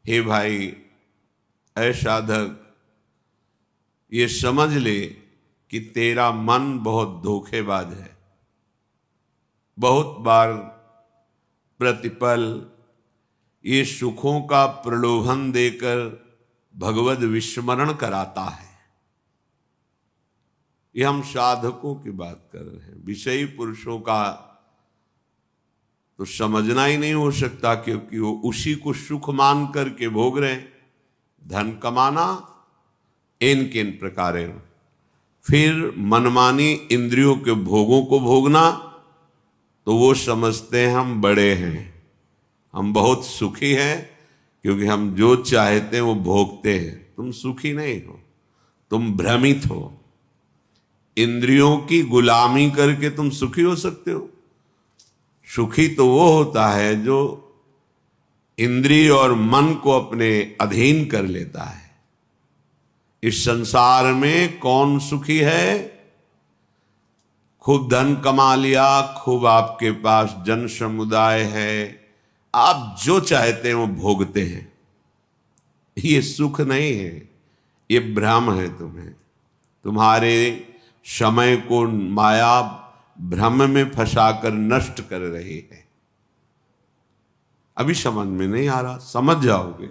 हे भाई, ऐ साधक, ये समझ ले कि तेरा मन बहुत धोखेबाज है। बहुत बार प्रतिपल ये सुखों का प्रलोभन देकर भगवद विस्मरण कराता है। ये हम साधकों की बात कर रहे हैं। विषयी पुरुषों का तो समझना ही नहीं हो सकता, क्योंकि वो उसी को सुख मान करके भोग रहे हैं। धन कमाना इन किन प्रकारेण, फिर मनमानी इंद्रियों के भोगों को भोगना, तो वो समझते हैं हम बड़े हैं, हम बहुत सुखी हैं, क्योंकि हम जो चाहते हैं वो भोगते हैं। तुम सुखी नहीं हो, तुम भ्रमित हो। इंद्रियों की गुलामी करके तुम सुखी हो सकते हो? सुखी तो वो होता है जो इंद्रिय और मन को अपने अधीन कर लेता है। इस संसार में कौन सुखी है? खूब धन कमा लिया, खूब आपके पास जन समुदाय है, आप जो चाहते हैं वो भोगते हैं। ये सुख नहीं है, ये भ्रम है। तुम्हारे समय को माया भ्रम में फंसाकर नष्ट कर रही है। अभी समझ में नहीं आ रहा, समझ जाओगे,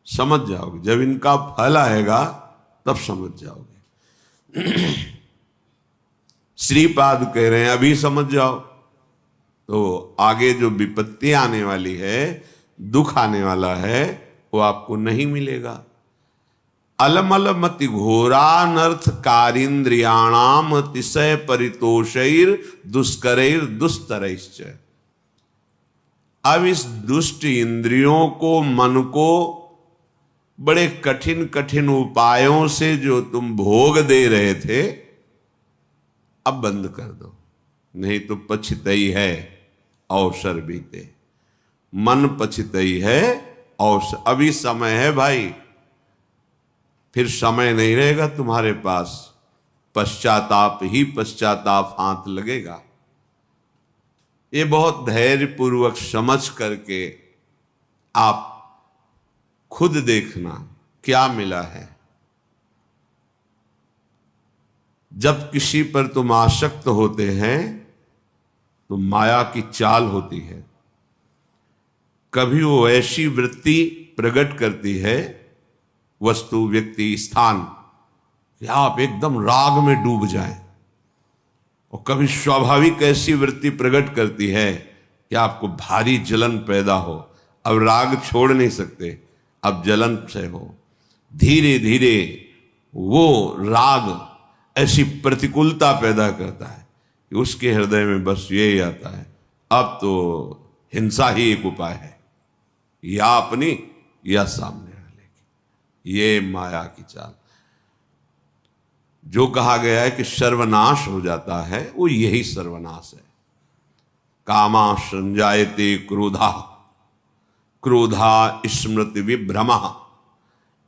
समझ जाओगे। जब इनका फल आएगा तब समझ जाओगे। श्रीपाद कह रहे हैं अभी समझ जाओ, तो आगे जो विपत्ति आने वाली है, दुख आने वाला है, वो आपको नहीं मिलेगा। अलमल मति घोरानर्थ कारिंद्रियाणाम अतिशय परितोषैर दुष्करैर दुस्तरैश्च। अब इस दुष्ट इंद्रियों को, मन को बड़े कठिन कठिन उपायों से जो तुम भोग दे रहे थे, अब बंद कर दो, नहीं तो पछतई है अवसर बीते। मन पछतई है अवसर। अभी समय है भाई, फिर समय नहीं रहेगा तुम्हारे पास। पश्चाताप ही पश्चाताप हाथ लगेगा। ये बहुत धैर्य पूर्वक समझ करके आप खुद देखना क्या मिला है। जब किसी पर तुम आसक्त होते हैं तो माया की चाल होती है। कभी वो ऐसी वृत्ति प्रकट करती है, वस्तु, व्यक्ति, स्थान, कि आप एकदम राग में डूब जाएं, और कभी स्वाभाविक ऐसी वृत्ति प्रकट करती है कि आपको भारी जलन पैदा हो। अब राग छोड़ नहीं सकते, अब जलन से हो। धीरे धीरे वो राग ऐसी प्रतिकूलता पैदा करता है कि उसके हृदय में बस यही आता है, अब तो हिंसा ही एक उपाय है, या अपनी या सामने वाले की। ये माया की चाल। जो कहा गया है कि सर्वनाश हो जाता है, वो यही सर्वनाश है। कामा संजायते क्रोधा, क्रोधा स्मृति विभ्रमा,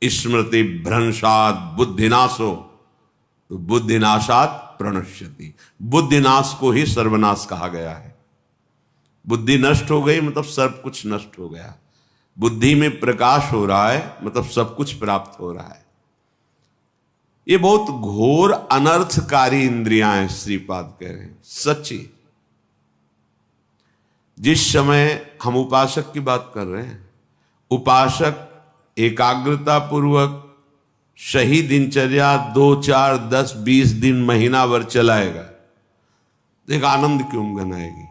स्मृति भ्रंशात बुद्धिनाशो, तो बुद्धिनाशात प्रणश्यति। बुद्धिनाश को ही सर्वनाश कहा गया है। बुद्धि नष्ट हो गई मतलब सब कुछ नष्ट हो गया। बुद्धि में प्रकाश हो रहा है मतलब सब कुछ प्राप्त हो रहा है। ये बहुत घोर अनर्थकारी इंद्रियां हैं, श्रीपाद कह रहे हैं। सच्ची, जिस समय हम उपासक की बात कर रहे हैं, उपासक एकाग्रता पूर्वक सही दिनचर्या 2, 4, 10, 20 दिन, महीना भर चलाएगा, एक आनंद की उमगन आएगी।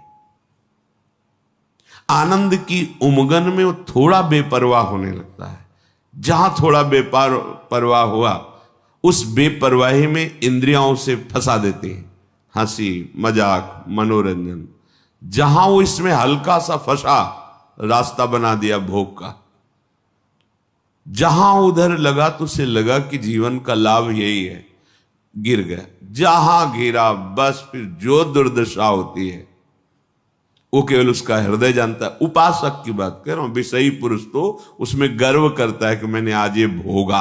आनंद की उमगन में वो थोड़ा बेपरवाह होने लगता है। जहां थोड़ा बेपरवाह हुआ, उस बेपरवाही में इंद्रियां उसे फंसा देती हैं। हंसी, मजाक, मनोरंजन। जहां वो इसमें हल्का सा फंसा, रास्ता बना दिया भोग का। जहां उधर लगा तो उसे लगा कि जीवन का लाभ यही है, गिर गया। जहां गिरा बस फिर जो दुर्दशा होती है वो केवल उसका हृदय जानता है। उपासक की बात कर रहा हूं। विषयी पुरुष तो उसमें गर्व करता है कि मैंने आज ये भोगा,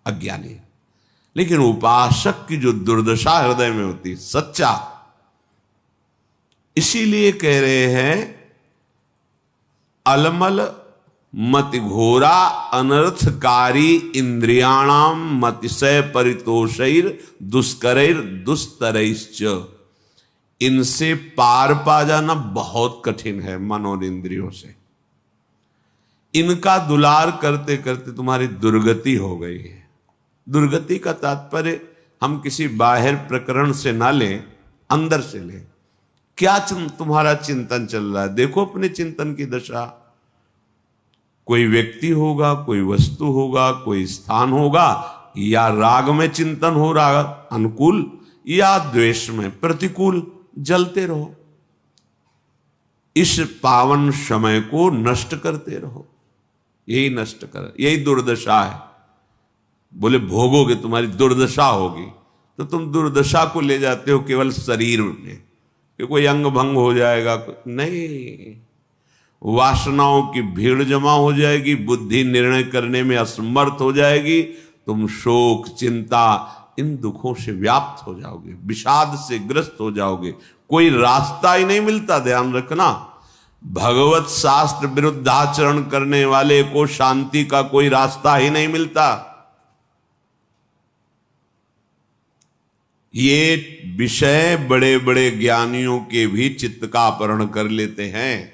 अज्ञानी है। लेकिन उपासक की जो दुर्दशा हृदय में होती है, सच्चा, इसीलिए कह रहे हैं अलमल मति घोरा अनर्थकारी इंद्रियाणाम मतिशय परितोषैर दुष्करैर दुस्तरैश्च। इनसे पार पा जाना बहुत कठिन है मन और इंद्रियों से। इनका दुलार करते करते तुम्हारी दुर्गति हो गई है। दुर्गति का तात्पर्य हम किसी बाहर प्रकरण से ना लें, अंदर से लें। क्या तुम्हारा चिंतन चल रहा है? देखो अपने चिंतन की दशा। कोई व्यक्ति होगा, कोई वस्तु होगा, कोई स्थान होगा, या राग में चिंतन हो रहा अनुकूल, या द्वेष में प्रतिकूल, जलते रहो। इस पावन समय को नष्ट करते रहो। यही नष्ट कर, यही दुर्दशा है। बोले भोगोगे तुम्हारी दुर्दशा होगी, तो तुम दुर्दशा को ले जाते हो केवल शरीर में कि कोई अंग भंग हो जाएगा। नहीं, वासनाओं की भीड़ जमा हो जाएगी, बुद्धि निर्णय करने में असमर्थ हो जाएगी, तुम शोक चिंता इन दुखों से व्याप्त हो जाओगे, विषाद से ग्रस्त हो जाओगे। कोई रास्ता ही नहीं मिलता। ध्यान रखना, भगवत शास्त्र विरुद्धाचरण करने वाले को शांति का कोई रास्ता ही नहीं मिलता। ये विषय बड़े बड़े ज्ञानियों के भी चित्त का अपहरण कर लेते हैं,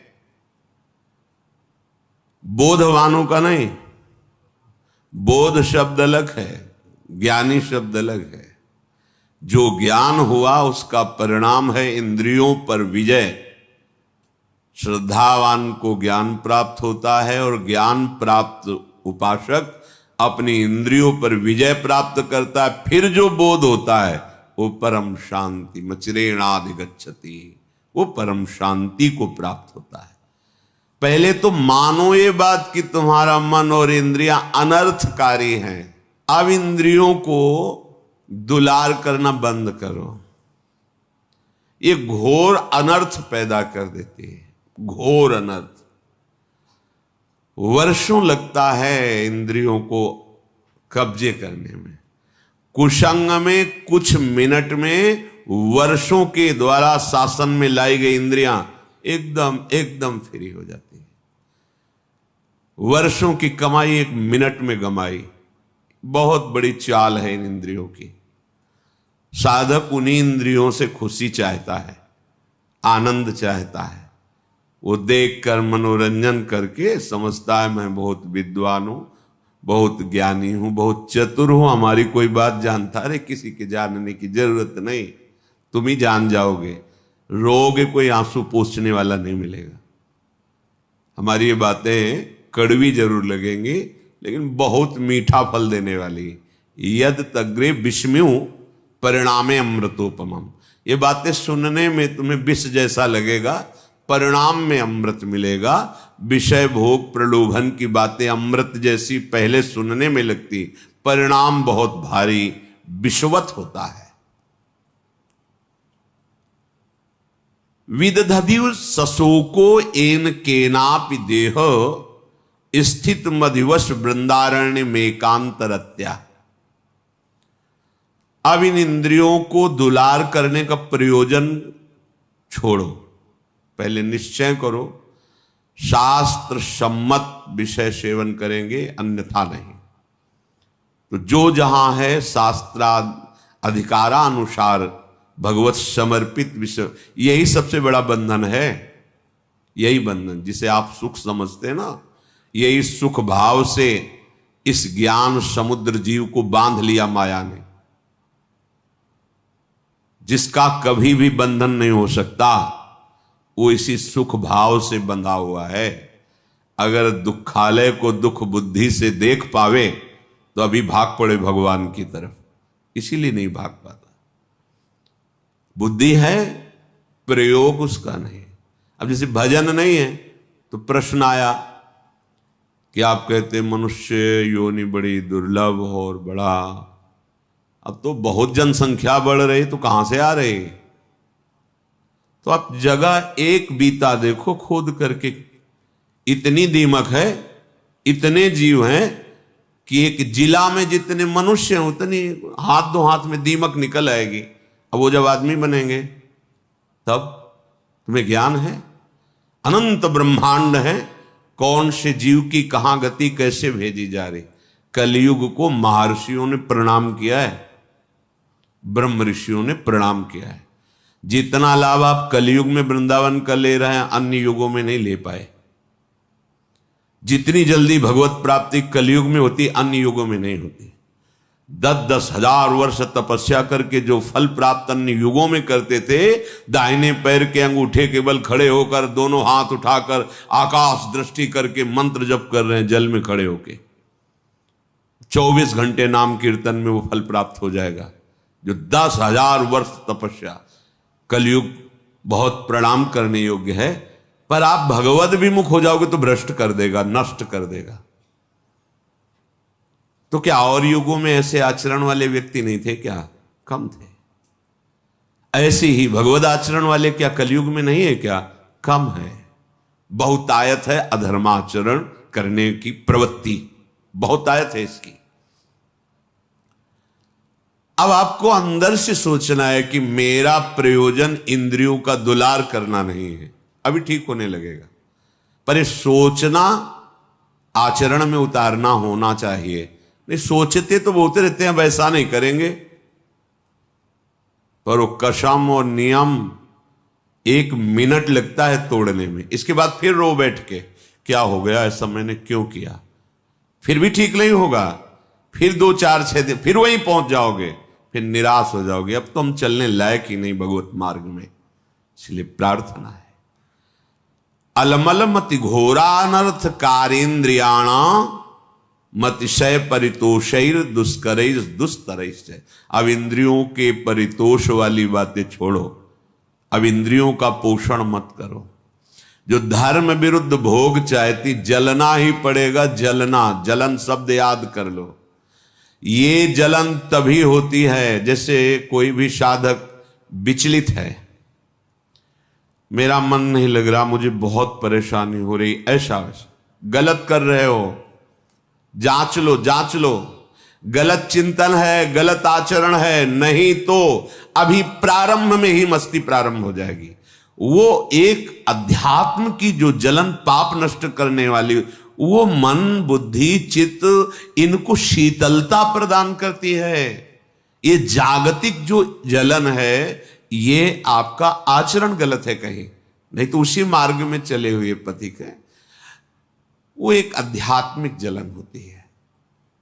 बोधवानों का नहीं। बोध शब्द अलग है, ज्ञानी शब्द अलग है। जो ज्ञान हुआ उसका परिणाम है इंद्रियों पर विजय। श्रद्धावान को ज्ञान प्राप्त होता है और ज्ञान प्राप्त उपासक अपनी इंद्रियों पर विजय प्राप्त करता है। फिर जो बोध होता है वो परम शांति मचिरेणाधिगच्छति, वो परम शांति को प्राप्त होता है। पहले तो मानो ये बात कि तुम्हारा मन और इंद्रियां अनर्थकारी हैं। अब इंद्रियों को दुलार करना बंद करो। ये घोर अनर्थ पैदा कर देती है, घोर अनर्थ। वर्षों लगता है इंद्रियों को कब्जे करने में। कुसंग में कुछ मिनट में वर्षों के द्वारा शासन में लाई गई इंद्रियां एकदम फ्री हो जाती है। वर्षों की कमाई एक मिनट में गमाई। बहुत बड़ी चाल है इन इंद्रियों की। साधक उन्हीं इंद्रियों से खुशी चाहता है, आनंद चाहता है। वो देखकर मनोरंजन करके समझता है मैं बहुत विद्वान हूं, बहुत ज्ञानी हूं, बहुत चतुर हूं, हमारी कोई बात जानता। अरे किसी के जानने की जरूरत नहीं, तुम ही जान जाओगे। रोगे कोई आंसू पोंछने वाला नहीं मिलेगा। हमारी ये बातें कड़वी जरूर लगेंगी लेकिन बहुत मीठा फल देने वाली। यद तग्रे विषम्यु परिणामे अमृतोपमम। ये बातें सुनने में तुम्हें विष जैसा लगेगा, परिणाम में अमृत मिलेगा। विषय भोग प्रलोभन की बातें अमृत जैसी पहले सुनने में लगती, परिणाम बहुत भारी विषवत होता है। विदधदिव सशोको एन केनापि देह स्थित मधिवश वृंदारण्य में कांतरत्या। अब इन इंद्रियों को दुलार करने का प्रयोजन छोड़ो। पहले निश्चय करो शास्त्र सम्मत विषय सेवन करेंगे, अन्यथा नहीं। तो जो जहां है शास्त्रा अधिकारानुसार भगवत समर्पित विषय, यही सबसे बड़ा बंधन है। यही बंधन जिसे आप सुख समझते हैं ना, यही सुख भाव से इस ज्ञान समुद्र जीव को बांध लिया माया ने, जिसका कभी भी बंधन नहीं हो सकता। वो इसी सुख भाव से बंधा हुआ है। अगर दुखालय को दुख बुद्धि से देख पावे तो अभी भाग पड़े भगवान की तरफ, इसीलिए नहीं भाग पाता। बुद्धि है, प्रयोग उसका नहीं। अब जैसे भजन नहीं है तो प्रश्न आया कि आप कहते मनुष्य योनि बड़ी दुर्लभ और बड़ा, अब तो बहुत जनसंख्या बढ़ रही, तो कहां से आ रही? तो आप जगह एक बीता देखो खोद करके। इतनी दीमक है, इतने जीव हैं कि एक जिला में जितने मनुष्य हैं उतनी हाथ दो हाथ में दीमक निकल आएगी। अब वो जब आदमी बनेंगे तब तुम्हें ज्ञान है, अनंत ब्रह्मांड है, कौन से जीव की कहां गति कैसे भेजी जा रही। कलयुग को महर्षियों ने प्रणाम किया है, ब्रह्म ऋषियों ने प्रणाम किया है। जितना लाभ आप कलयुग में वृंदावन का ले रहे हैं अन्य युगों में नहीं ले पाए। जितनी जल्दी भगवत प्राप्ति कलयुग में होती अन्य युगों में नहीं होती। 10-10 हजार वर्ष तपस्या करके जो फल प्राप्त अन्य युगों में करते थे, दाहिने पैर के अंगूठे के बल खड़े होकर दोनों हाथ उठाकर आकाश दृष्टि करके मंत्र जप कर रहे हैं, जल में खड़े होके 24 घंटे नाम कीर्तन में वो फल प्राप्त हो जाएगा। जो 10,000 वर्ष तपस्या, कलयुग बहुत प्रणाम करने योग्य है। पर आप भगवद विमुख हो जाओगे तो भ्रष्ट कर देगा, नष्ट कर देगा। तो क्या और युगों में ऐसे आचरण वाले व्यक्ति नहीं थे क्या? कम थे। ऐसे ही भगवद आचरण वाले क्या कलयुग में नहीं है क्या? कम है। बहुतायत है अधर्माचरण करने की प्रवृत्ति, बहुतायत है इसकी। अब आपको अंदर से सोचना है कि मेरा प्रयोजन इंद्रियों का दुलार करना नहीं है। अभी ठीक होने लगेगा, पर ये सोचना आचरण में उतारना होना चाहिए। नहीं सोचते तो बोलते रहते हैं वैसा नहीं करेंगे, पर वो कसम और नियम 1 मिनट लगता है तोड़ने में। इसके बाद फिर रो बैठ के क्या हो गया, ऐसा मैंने क्यों किया। फिर भी ठीक नहीं होगा, फिर 2-4-6 दिन फिर वहीं पहुंच जाओगे, फिर निराश हो जाओगे। अब तो हम चलने लायक ही नहीं भगवत मार्ग में। इसलिए प्रार्थना है, अलमल मति घोरानर्थ कारेन्द्रियाण मतिशय परितोषैर दुष्करैर दुस्तरैश्च। अब इंद्रियों के परितोष वाली बातें छोड़ो, अब इंद्रियों का पोषण मत करो। जो धर्म विरुद्ध भोग चाहती, जलना ही पड़ेगा। जलना, जलन शब्द याद कर लो। ये जलन तभी होती है जैसे कोई भी साधक विचलित है, मेरा मन नहीं लग रहा, मुझे बहुत परेशानी हो रही, ऐसा वैसा। गलत कर रहे हो, जांच लो, जांच लो। गलत चिंतन है, गलत आचरण है, नहीं तो अभी प्रारंभ में ही मस्ती प्रारंभ हो जाएगी। वो एक अध्यात्म की जो जलन पाप नष्ट करने वाली, वो मन बुद्धि चित्त इनको शीतलता प्रदान करती है। ये जागतिक जो जलन है, ये आपका आचरण गलत है कहीं, नहीं तो उसी मार्ग में चले हुए पथिक है। वो एक आध्यात्मिक जलन होती है।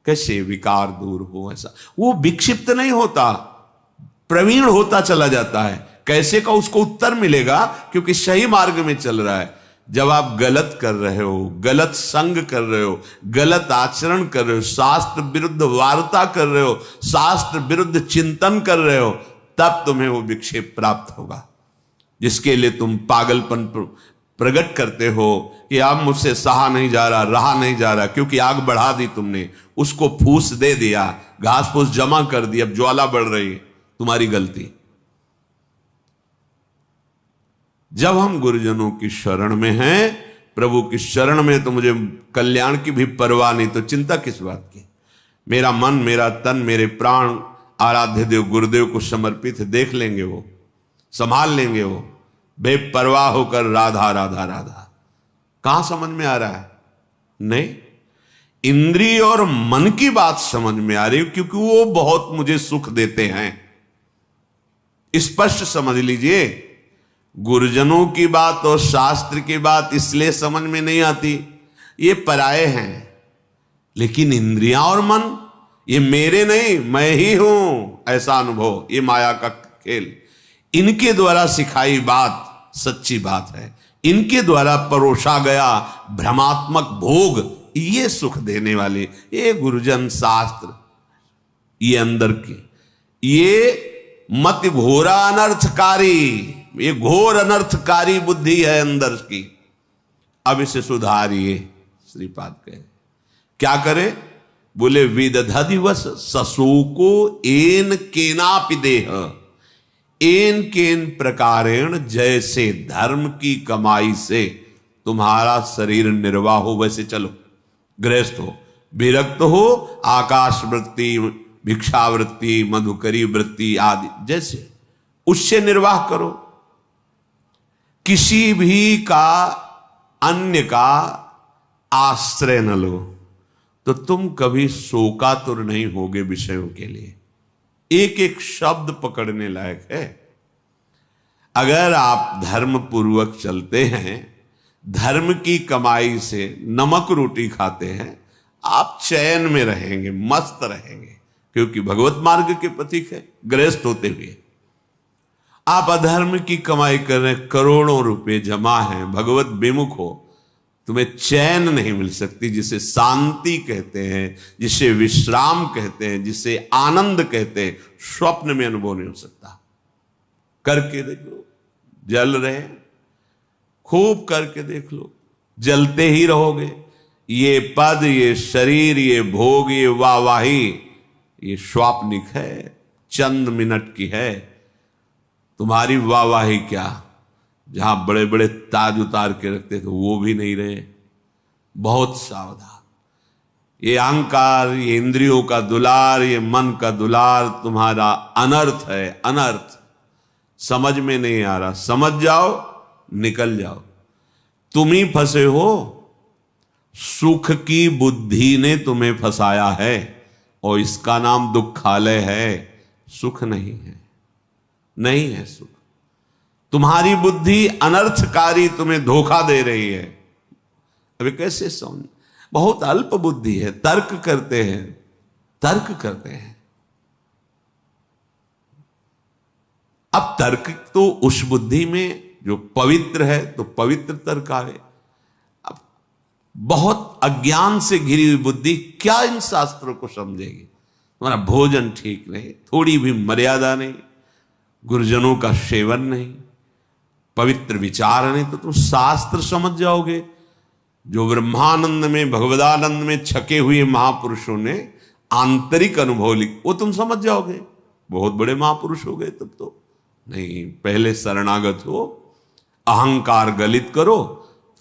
कैसे विकार दूर हो, ऐसा वो विक्षिप्त नहीं होता, प्रवीण होता चला जाता है। कैसे का उसको उत्तर मिलेगा, क्योंकि सही मार्ग में चल रहा है। जब आप गलत कर रहे हो, गलत संग कर रहे हो, गलत आचरण कर रहे हो, शास्त्र विरुद्ध वार्ता कर रहे हो, शास्त्र विरुद्ध चिंतन कर रहे हो, तब तुम्हें वो विक्षेप प्राप्त होगा, जिसके लिए तुम पागलपन प्रकट करते हो कि अब मुझसे सहा नहीं जा रहा, रहा नहीं जा रहा, क्योंकि आग बढ़ा दी तुमने, उसको फूस दे दिया, घास फूस जमा कर दी, अब ज्वाला बढ़ रही, तुम्हारी गलती। जब हम गुरुजनों की शरण में हैं, प्रभु की शरण में, तो मुझे कल्याण की भी परवाह नहीं, तो चिंता किस बात की। मेरा मन, मेरा तन, मेरे प्राण आराध्य देव गुरुदेव को समर्पित है, देख लेंगे वो, संभाल लेंगे वो, बेपरवाह होकर राधा राधा राधा। कहां समझ में आ रहा है? नहीं, इंद्रिय और मन की बात समझ में आ रही है, क्योंकि वो बहुत मुझे सुख देते हैं। स्पष्ट समझ लीजिए, गुरुजनों की बात और शास्त्र की बात इसलिए समझ में नहीं आती, ये पराये हैं। लेकिन इंद्रियां और मन, ये मेरे नहीं, मैं ही हूं, ऐसा अनुभव, ये माया का खेल, इनके द्वारा सिखाई बात सच्ची बात है। इनके द्वारा परोसा गया भ्रमात्मक भोग, ये सुख देने वाले, ये गुरुजन शास्त्र, ये अंदर की, ये मत घोरा अनर्थकारी, ये घोर अनर्थकारी बुद्धि है अंदर की। अब इसे सुधारिए, श्रीपाद कहे। क्या करे? बोले विदधा दिवस ससोको एन केनापि देह, एन केन प्रकारेण, जैसे धर्म की कमाई से तुम्हारा शरीर निर्वाह हो वैसे चलो। गृहस्थ हो, विरक्त हो, आकाश वृत्ति, भिक्षावृत्ति, मधुकरी वृत्ति आदि, जैसे उससे निर्वाह करो। किसी भी का, अन्य का आश्रय न लो तो तुम कभी शोकातुर नहीं होगे विषयों के लिए। एक एक शब्द पकड़ने लायक है। अगर आप धर्म पूर्वक चलते हैं, धर्म की कमाई से नमक रोटी खाते हैं, आप चैन में रहेंगे, मस्त रहेंगे, क्योंकि भगवत मार्ग के प्रतीक है। गृहस्थ होते हुए आप अधर्म की कमाई कर रहे हैं, करोड़ों रुपए जमा हैं, भगवत विमुख हो, तुम्हें चैन नहीं मिल सकती, जिसे शांति कहते हैं, जिसे विश्राम कहते हैं, जिसे आनंद कहते हैं, स्वप्न में अनुभव नहीं हो सकता। करके देख लो, जल रहे, खूब करके देख लो, जलते ही रहोगे। ये पद, ये शरीर, ये भोग, ये वाहवाही, ये स्वाप्निक है, चंद मिनट की है। तुम्हारी वाहवाही क्या, जहां बड़े बड़े ताज उतार के रखते थे वो भी नहीं रहे। बहुत सावधान। ये अहंकार, ये इंद्रियों का दुलार, ये मन का दुलार तुम्हारा अनर्थ है, अनर्थ। समझ में नहीं आ रहा, समझ जाओ, निकल जाओ। तुम ही फंसे हो, सुख की बुद्धि ने तुम्हें फंसाया है, और इसका नाम दुखालय है, सुख नहीं है, नहीं है सुख। तुम्हारी बुद्धि अनर्थकारी तुम्हें धोखा दे रही है। अभी कैसे समझ, बहुत अल्प बुद्धि है, तर्क करते हैं, तर्क करते हैं। अब तर्क तो उस बुद्धि में जो पवित्र है, तो पवित्र तर्क आवे। अब बहुत अज्ञान से घिरी हुई बुद्धि क्या इन शास्त्रों को समझेगी। तुम्हारा भोजन ठीक नहीं, थोड़ी भी मर्यादा नहीं, गुरुजनों का सेवन नहीं, पवित्र विचार नहीं, तो तुम शास्त्र समझ जाओगे। जो ब्रह्मानंद में, भगवदानंद में छके हुए महापुरुषों ने आंतरिक अनुभव लिख, वो तुम समझ जाओगे। बहुत बड़े महापुरुष हो गए तब तो। नहीं, पहले शरणागत हो, अहंकार गलित करो,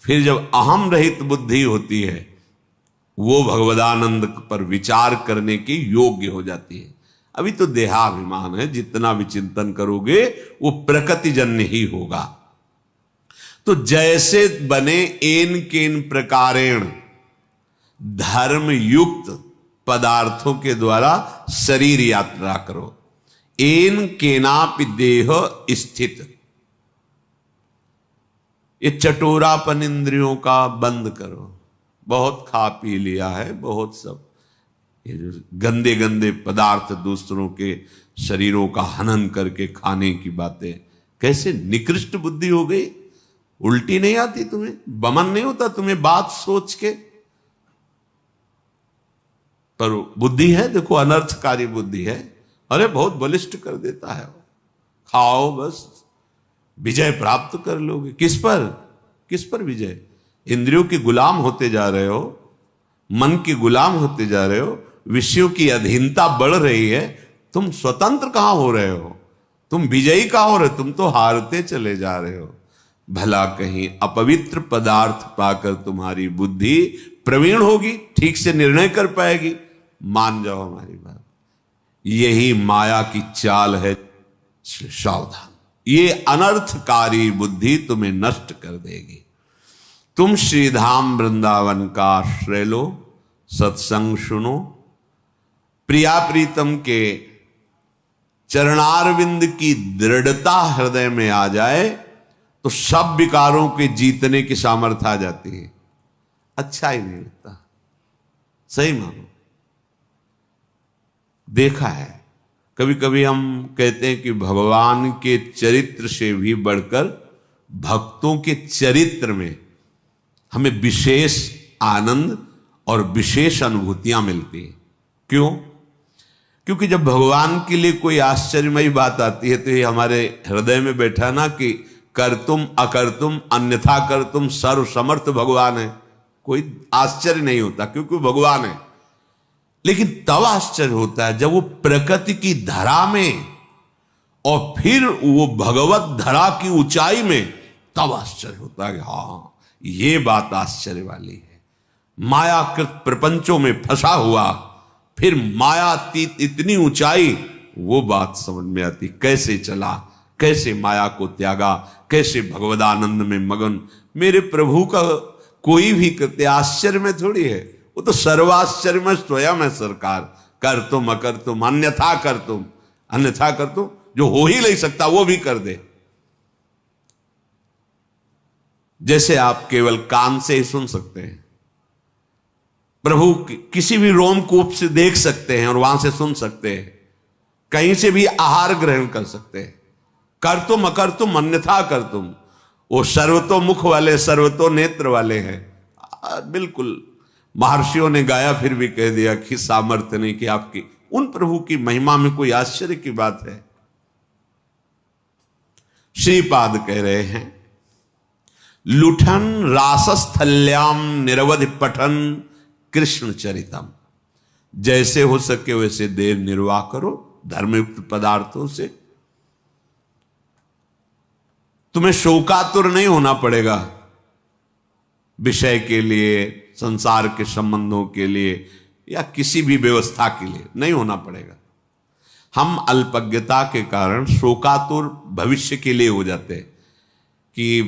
फिर जब अहम रहित बुद्धि होती है, वो भगवदानंद पर विचार करने के योग्य हो जाती है। अभी तो देहाभिमान है, जितना भी चिंतन करोगे वो प्रकृतिजन्य ही होगा। तो जैसे बने एन केन प्रकारेण धर्म युक्त पदार्थों के द्वारा शरीर यात्रा करो। एन केनापि देह स्थित, ये चटोरापन इंद्रियों का बंद करो। बहुत खा पी लिया है, बहुत सब ये जो गंदे गंदे पदार्थ दूसरों के शरीरों का हनन करके खाने की बातें, कैसे निकृष्ट बुद्धि हो गई। उल्टी नहीं आती तुम्हें, बमन नहीं होता तुम्हें बात सोच के, पर बुद्धि है, देखो अनर्थकारी बुद्धि है। अरे बहुत बलिष्ठ कर देता है, खाओ बस, विजय प्राप्त कर लोगे। किस पर, किस पर विजय? इंद्रियों के गुलाम होते जा रहे हो, मन के गुलाम होते जा रहे हो, विषयों की अधीनता बढ़ रही है। तुम स्वतंत्र कहां हो रहे हो, तुम विजयी कहां हो रहे हो, तुम तो हारते चले जा रहे हो। भला कहीं अपवित्र पदार्थ पाकर तुम्हारी बुद्धि प्रवीण होगी, ठीक से निर्णय कर पाएगी। मान जाओ हमारी बात, यही माया की चाल है। सावधान, ये अनर्थकारी बुद्धि तुम्हें नष्ट कर देगी। तुम श्रीधाम वृंदावन का आश्रय लो, सत्संग सुनो, प्रिया प्रीतम के चरणारविंद की दृढ़ता हृदय में आ जाए तो सब विकारों के जीतने की सामर्थ्य आ जाती है। अच्छा ही नहीं लगता, सही मानो। देखा है, कभी कभी हम कहते हैं कि भगवान के चरित्र से भी बढ़कर भक्तों के चरित्र में हमें विशेष आनंद और विशेष अनुभूतियां मिलती हैं। क्यों? क्योंकि जब भगवान के लिए कोई आश्चर्यमयी बात आती है तो ये हमारे हृदय में बैठा ना कि कर तुम अकर तुम अन्यथा कर तुम, सर्व समर्थ भगवान है, कोई आश्चर्य नहीं होता क्योंकि वो भगवान है। लेकिन तब आश्चर्य होता है जब वो प्रकृति की धरा में और फिर वो भगवत धरा की ऊंचाई में, तब आश्चर्य होता है कि हाँ ये बात आश्चर्य वाली है। मायाकृत प्रपंचों में फंसा हुआ, फिर मायातीत इतनी ऊंचाई, वो बात समझ में आती। कैसे चला, कैसे माया को त्यागा, कैसे भगवदानंद में मगन। मेरे प्रभु का कोई भी कृत्य आश्चर्य में थोड़ी है, वो तो सर्वाश्चर्य में स्वयं है सरकार। कर तुम अकर तुम अन्यथा कर तुम, अन्यथा कर तुम, जो हो ही नहीं सकता वो भी कर दे। जैसे आप केवल कान से ही सुन सकते हैं, प्रभु किसी भी रोमकूप से देख सकते हैं और वहां से सुन सकते हैं, कहीं से भी आहार ग्रहण कर सकते हैं। कर तुम अकर तुम अन्यथा कर तुम, वो सर्वतो मुख वाले सर्वतो नेत्र वाले हैं। बिल्कुल महर्षियों ने गाया फिर भी कह दिया कि सामर्थ्य नहीं कि आपकी उन प्रभु की महिमा में कोई आश्चर्य की बात है। श्रीपाद कह रहे हैं, लुठन रासस्थल्याम निरवधि पठन कृष्ण चरितम। जैसे हो सके वैसे देर निर्वाह करो धर्मयुक्त पदार्थों से। तुम्हें शोकातुर नहीं होना पड़ेगा विषय के लिए, संसार के संबंधों के लिए या किसी भी व्यवस्था के लिए नहीं होना पड़ेगा। हम अल्पज्ञता के कारण शोकातुर भविष्य के लिए हो जाते हैं कि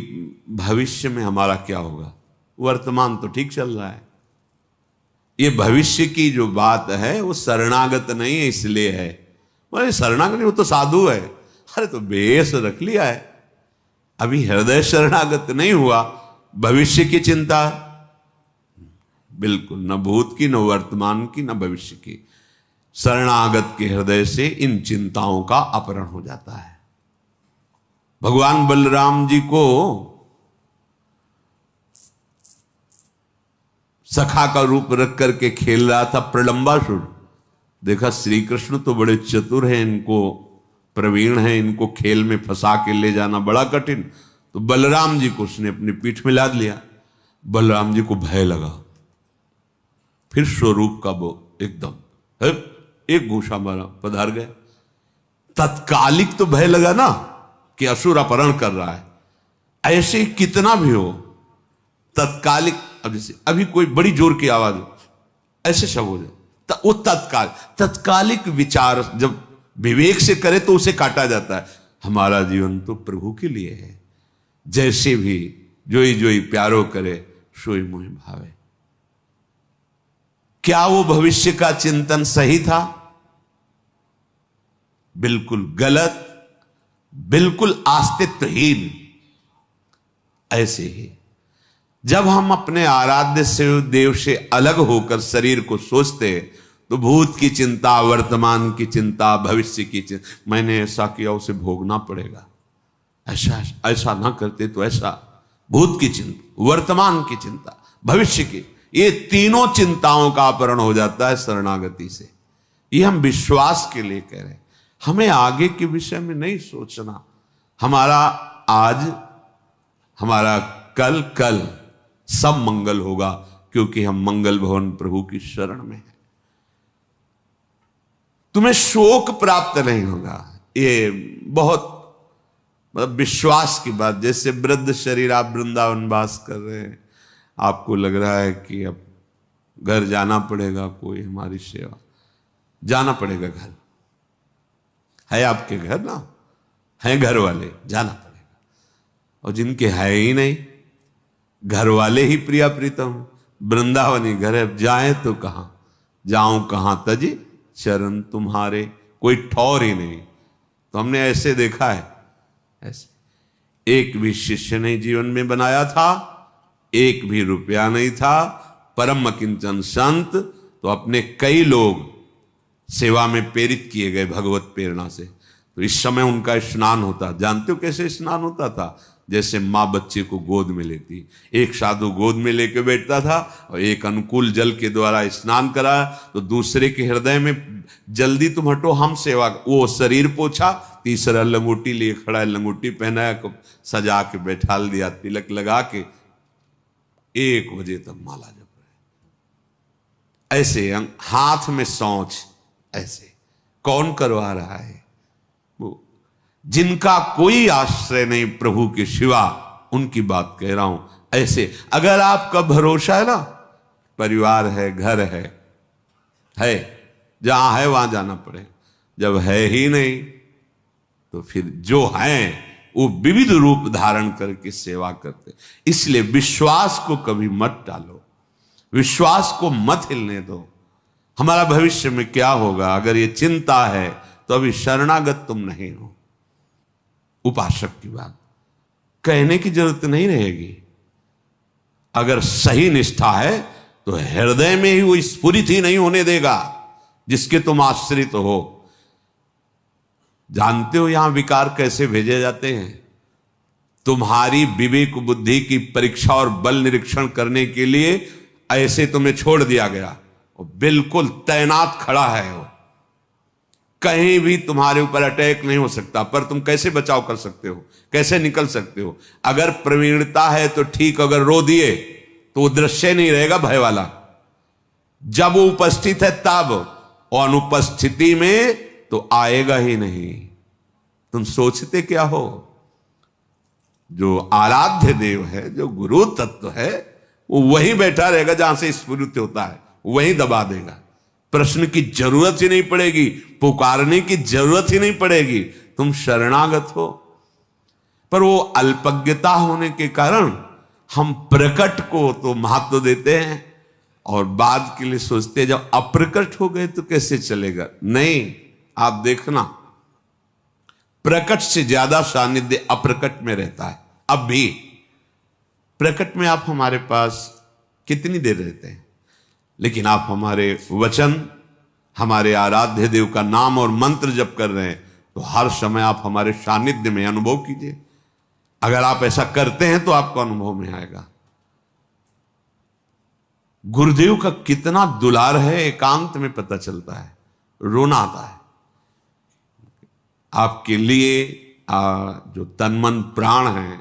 भविष्य में हमारा क्या होगा, वर्तमान तो ठीक चल रहा है। ये भविष्य की जो बात है वो शरणागत नहीं है, इसलिए है। बोले शरणागत नहीं, वो तो साधु है। अरे तो बेस रख लिया है, अभी हृदय शरणागत नहीं हुआ। भविष्य की चिंता बिल्कुल, न भूत की, न वर्तमान की, न भविष्य की। शरणागत के हृदय से इन चिंताओं का अपहरण हो जाता है। भगवान बलराम जी को सखा का रूप रख करके खेल रहा था प्रलंबासुर। देखा श्री कृष्ण तो बड़े चतुर हैं, इनको प्रवीण हैं, इनको खेल में फंसा के ले जाना बड़ा कठिन। तो बलराम जी को उसने अपनी पीठ में लाद लिया। बलराम जी को भय लगा, फिर स्वरूप का वो एकदम एक घूसा मारा, पधार गए। तत्कालिक तो भय लगा ना कि असुर अपहरण कर रहा है। ऐसे कितना भी हो तत्कालिक, अब जैसे अभी कोई बड़ी जोर की आवाज हो, ऐसे शब्द हो जाए, वो तत्कालिक विचार जब विवेक से करे तो उसे काटा जाता है। हमारा जीवन तो प्रभु के लिए है, जैसे भी जोई जोई प्यारो करे सोई मोहि भावे। क्या वो भविष्य का चिंतन सही था? बिल्कुल गलत, बिल्कुल अस्तित्वहीन। ऐसे ही जब हम अपने आराध्य से देव से अलग होकर शरीर को सोचते तो भूत की चिंता, वर्तमान की चिंता, भविष्य की चिंता, मैंने ऐसा किया उसे भोगना पड़ेगा, ऐसा ना करते तो ऐसा, भूत की चिंता, वर्तमान की चिंता, भविष्य की, ये तीनों चिंताओं का अपहरण हो जाता है शरणागति से। ये हम विश्वास के लिए कह रहे हैं, हमें आगे के विषय में नहीं सोचना। हमारा आज, हमारा कल सब मंगल होगा, क्योंकि हम मंगल भवन प्रभु की शरण में हैं। तुम्हें शोक प्राप्त नहीं होगा, ये बहुत मतलब विश्वास की बात। जैसे वृद्ध शरीर, आप वृंदावन वास कर रहे हैं, आपको लग रहा है कि अब घर जाना पड़ेगा, कोई हमारी सेवा, जाना पड़ेगा। घर है आपके, घर ना है, घर वाले, जाना पड़ेगा। और जिनके है ही नहीं, घर वाले ही प्रिया प्रीतम, वृंदावनी घर है, जाए तो कहां, जाऊं कहां तजी चरण तुम्हारे, कोई ठौर ही नहीं। तो हमने ऐसे देखा है, ऐसे एक भी शिष्य नहीं जीवन में बनाया था, एक भी रुपया नहीं था, परम किंचन संत, तो अपने कई लोग सेवा में प्रेरित किए गए भगवत प्रेरणा से। तो इस समय उनका स्नान होता, जानते हो कैसे स्नान होता था? जैसे माँ बच्चे को गोद में लेती, एक साधु गोद में लेके बैठता था और एक अनुकूल जल के द्वारा स्नान कराया, तो दूसरे के हृदय में जल्दी तुम हटो, हम सेवा, वो शरीर पोछा, तीसरा लंगोटी लिए खड़ा है, लंगोटी पहनाया, सजा के बैठाल दिया, तिलक लगा के 1 बजे तक माला जप रहे। ऐसे हाथ में सौंच, ऐसे कौन करवा रहा है? वो जिनका कोई आश्रय नहीं प्रभु के सिवा, उनकी बात कह रहा हूं। ऐसे अगर आपका भरोसा है ना, परिवार है, घर है, जहां है वहां जाना पड़े। जब है ही नहीं तो फिर जो है वो विविध रूप धारण करके सेवा करते। इसलिए विश्वास को कभी मत टालो, विश्वास को मत हिलने दो। हमारा भविष्य में क्या होगा, अगर ये चिंता है तो अभी शरणागत तुम नहीं हो। उपासक की बात कहने की जरूरत नहीं रहेगी। अगर सही निष्ठा है तो हृदय में ही वो स्फुरित ही नहीं होने देगा जिसके तुम आश्रित हो। जानते हो यहां विकार कैसे भेजे जाते हैं? तुम्हारी विवेक बुद्धि की परीक्षा और बल निरीक्षण करने के लिए ऐसे तुम्हें छोड़ दिया गया, और बिल्कुल तैनात खड़ा है वो, कहीं भी तुम्हारे ऊपर अटैक नहीं हो सकता। पर तुम कैसे बचाव कर सकते हो, कैसे निकल सकते हो? अगर प्रवीणता है तो ठीक, अगर रो दिए तो वो दृश्य नहीं रहेगा भय वाला। जब वो उपस्थित है तब, और अनुपस्थिति में तो आएगा ही नहीं। तुम सोचते क्या हो? जो आराध्य देव है, जो गुरु तत्व है, वो वहीं बैठा रहेगा जहां से स्फुरित होता है, वहीं दबा देगा। प्रश्न की जरूरत ही नहीं पड़ेगी, पुकारने की जरूरत ही नहीं पड़ेगी, तुम शरणागत हो। पर वो अल्पज्ञता होने के कारण हम प्रकट को तो महत्व देते हैं और बाद के लिए सोचते हैं जब अप्रकट हो गए तो कैसे चलेगा। नहीं, आप देखना, प्रकट से ज्यादा सानिध्य अप्रकट में रहता है। अब भी प्रकट में आप हमारे पास कितनी देर रहते हैं, लेकिन आप हमारे वचन, हमारे आराध्य देव का नाम और मंत्र जप कर रहे हैं तो हर समय आप हमारे सानिध्य में अनुभव कीजिए। अगर आप ऐसा करते हैं तो आपको अनुभव में आएगा। गुरुदेव का कितना दुलार है, एकांत में पता चलता है, रोना आता है। आपके लिए जो तन मन प्राण है,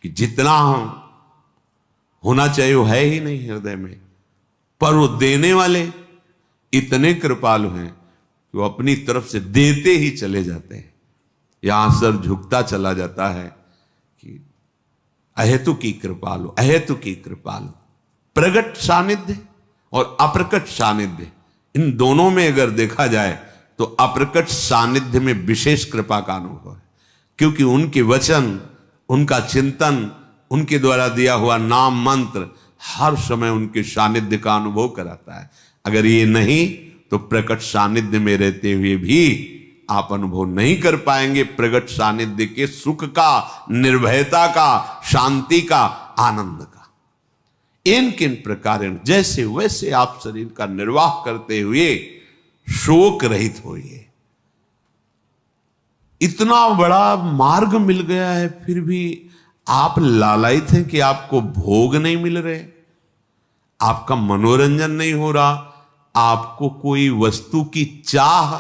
कि जितना होना चाहिए वो है ही नहीं हृदय में, पर वो देने वाले इतने कृपालु हैं कि वो अपनी तरफ से देते ही चले जाते हैं। यहां सर झुकता चला जाता है कि अहेतु की कृपालु, अहेतु की कृपालु। प्रगट सानिध्य और अप्रकट सानिध्य, इन दोनों में अगर देखा जाए तो अप्रकट सानिध्य में विशेष कृपा का अनुभव है, क्योंकि उनके वचन, उनका चिंतन, उनके द्वारा दिया हुआ नाम मंत्र हर समय उनके सानिध्य का अनुभव कराता है। अगर ये नहीं तो प्रकट सानिध्य में रहते हुए भी आप अनुभव नहीं कर पाएंगे प्रकट सानिध्य के सुख का, निर्भयता का, शांति का, आनंद का। इन किन प्रकार जैसे वैसे आप शरीर का निर्वाह करते हुए शोक रहित होइए। इतना बड़ा मार्ग मिल गया है, फिर भी आप लालायित हैं कि आपको भोग नहीं मिल रहे, आपका मनोरंजन नहीं हो रहा, आपको कोई वस्तु की चाह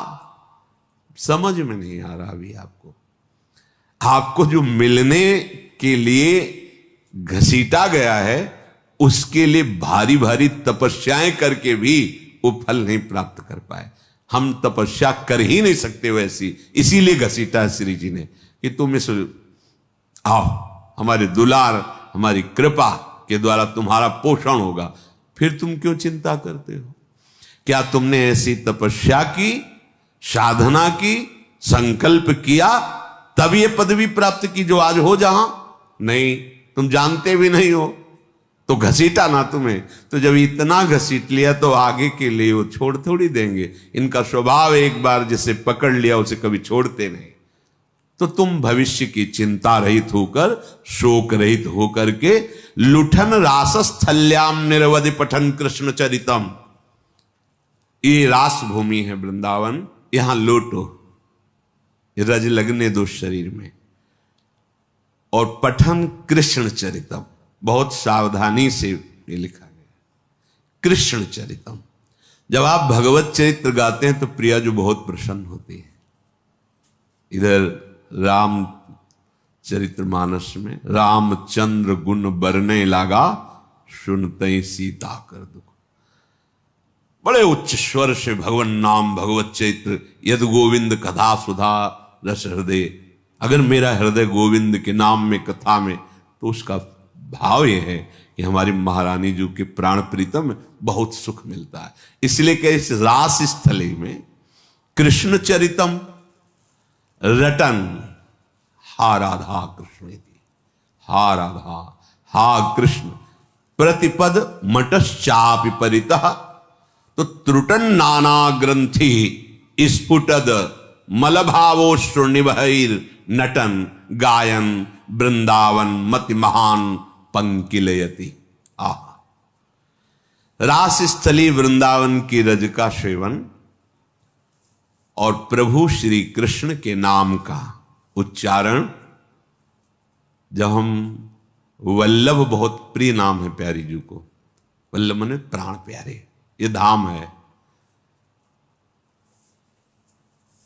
समझ में नहीं आ रहा। अभी आपको जो मिलने के लिए घसीटा गया है, उसके लिए भारी भारी तपस्याएं करके भी वो फल नहीं प्राप्त कर पाए। हम तपस्या कर ही नहीं सकते वैसी, इसीलिए घसीटा है श्री जी ने कि तुम इस आओ, हमारे दुलार, हमारी कृपा के द्वारा तुम्हारा पोषण होगा। फिर तुम क्यों चिंता करते हो? क्या तुमने ऐसी तपस्या की, साधना की, संकल्प किया, तब ये पदवी प्राप्त की जो आज हो जहां? नहीं, तुम जानते भी नहीं हो तो घसीटा ना तुम्हें। तो जब इतना घसीट लिया तो आगे के लिए वो छोड़ थोड़ी देंगे। इनका स्वभाव एक बार जिसे पकड़ लिया उसे कभी छोड़ते नहीं। तो तुम भविष्य की चिंता रहित होकर, शोक रहित होकर के लुठन रासस्थल्याम निरवधि पठन कृष्ण चरितम, ये रास भूमि है वृंदावन, यहां लौटो, रज लगने दो शरीर में, और पठन कृष्ण चरितम, बहुत सावधानी से ये लिखा गया कृष्ण चरितम। जब आप भगवत चरित्र गाते हैं तो प्रिया जो बहुत प्रसन्न होती है। इधर राम चरित्रमानस में रामचंद्र गुण बरने लागा, सुनते सीता कर दुख। बड़े उच्च स्वर से भगवन नाम भगवत चरित्र यद गोविंद कथा सुधा रस हृदय, अगर मेरा हृदय गोविंद के नाम में, कथा में, तो उसका भाव यह है कि हमारी महारानी जी के प्राण प्रीतम में बहुत सुख मिलता है। इसलिए कि इस रास स्थली में कृष्ण चरितम रटन हा राधा कृष्ण थी, हा राधा हा कृष्ण प्रतिपद मटश्चापि परितः। तो त्रुटन नाना ग्रंथि स्फुटद मलभावोश्रुनिभैर नटन गायन वृंदावन मति महान पंकिलयति। आह, रास स्थली वृंदावन की रज का सेवन और प्रभु श्री कृष्ण के नाम का उच्चारण। जब हम वल्लभ बहुत प्रिय नाम है प्यारी जी को, वल्लभ माने प्राण प्यारे, ये धाम है।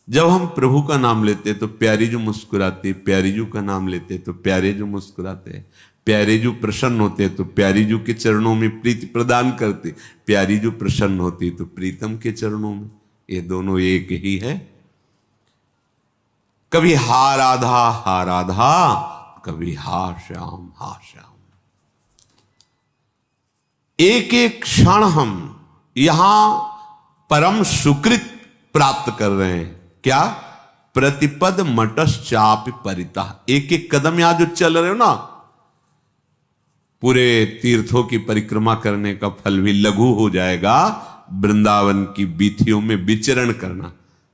जब हम प्रभु का नाम लेते तो प्यारी जो मुस्कुराते, प्यारी जू का नाम लेते तो प्यारे जो मुस्कुराते, प्यारे जो प्रसन्न होते तो प्यारी जू के चरणों में प्रीति प्रदान करते, प्यारी जो प्रसन्न होती तो प्रीतम के चरणों में। ये दोनों एक ही है। कभी हा राधा, कभी हा श्याम हा श्याम। एक एक क्षण हम यहां परम सुकृत प्राप्त कर रहे हैं। क्या? प्रतिपद मटश्चापि परितः। एक एक कदम यहां जो चल रहे हो ना, पूरे तीर्थों की परिक्रमा करने का फल भी लघु हो जाएगा वृंदावन की बीथियों में विचरण करना।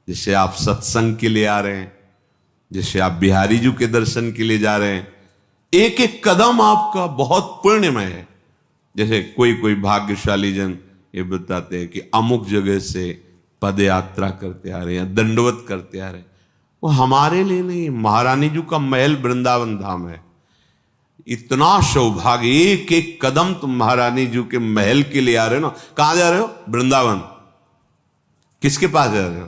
जैसे आप सत्संग के लिए आ रहे हैं, जैसे आप बिहारी जी के दर्शन के लिए जा रहे हैं, एक एक कदम आपका बहुत पुण्यमय है। जैसे कोई भाग्यशाली जन ये बताते हैं कि अमुक जगह से पद यात्रा करते आ रहे हैं, दंडवत करते आ रहे हैं, वो हमारे लिए नहीं, महारानी जी का महल वृंदावन धाम है। इतना सौभाग्य, एक एक कदम तुम महारानी जी के महल के लिए आ रहे हो ना। कहां जा रहे हो? वृंदावन। किसके पास जा रहे हो?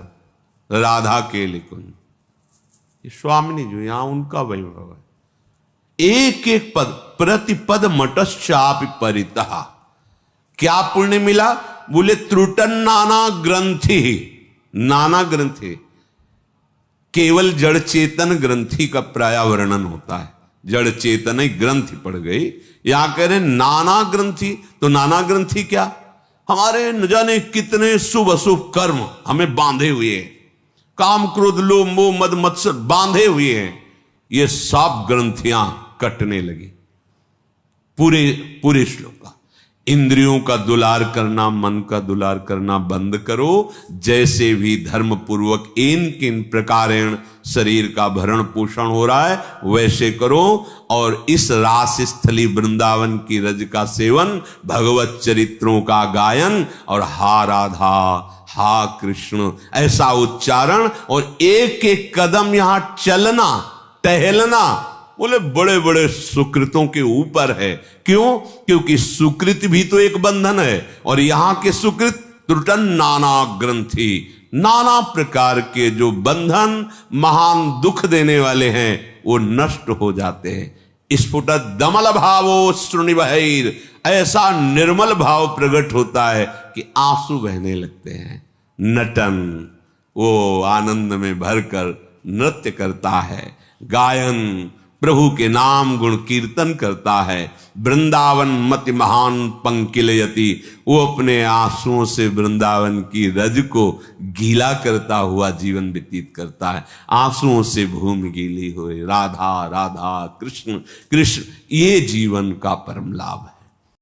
राधा के लिए। स्वामिनी जी यहां उनका वैभव है। एक एक पद, प्रतिपद मटश्चापि परितः। क्या पुण्य मिला? बोले त्रुटन नाना ग्रंथि। नाना ग्रंथि केवल जड़ चेतन ग्रंथि का प्राय वर्णन होता है। जड़ चेतन ग्रंथि पड़ गई, यहां कह रहे नाना ग्रंथि। तो नाना ग्रंथि क्या? हमारे न जाने कितने शुभ अशुभ कर्म हमें बांधे हुए हैं, काम क्रोध लोभ मोह मद मत्सर बांधे हुए हैं। ये सब ग्रंथियां कटने लगी। पूरे श्लोक का इंद्रियों का दुलार करना, मन का दुलार करना बंद करो। जैसे भी धर्म पूर्वक इन किन प्रकारेण शरीर का भरण पोषण हो रहा है वैसे करो। और इस रास स्थली वृंदावन की रज का सेवन, भगवत चरित्रों का गायन और हा राधा हा कृष्ण ऐसा उच्चारण और एक एक कदम यहां चलना टहलना, बोले बड़े बड़े सुकृतों के ऊपर है। क्यों? क्योंकि सुकृत भी तो एक बंधन है और यहां के सुकृत त्रुटन नाना ग्रंथि, नाना प्रकार के जो बंधन महान दुख देने वाले हैं वो नष्ट हो जाते हैं। स्फुट दमल भावो श्रुनिभैर, ऐसा निर्मल भाव प्रकट होता है कि आंसू बहने लगते हैं। नटन, वो आनंद में भरकर नृत्य करता है। गायन, प्रभु के नाम गुण कीर्तन करता है। वृंदावन मति महान पंकिलयति, वो अपने आंसुओं से वृंदावन की रज को गीला करता हुआ जीवन व्यतीत करता है। आंसुओं से भूमि गीली हुई, राधा राधा कृष्ण कृष्ण, ये जीवन का परम लाभ है।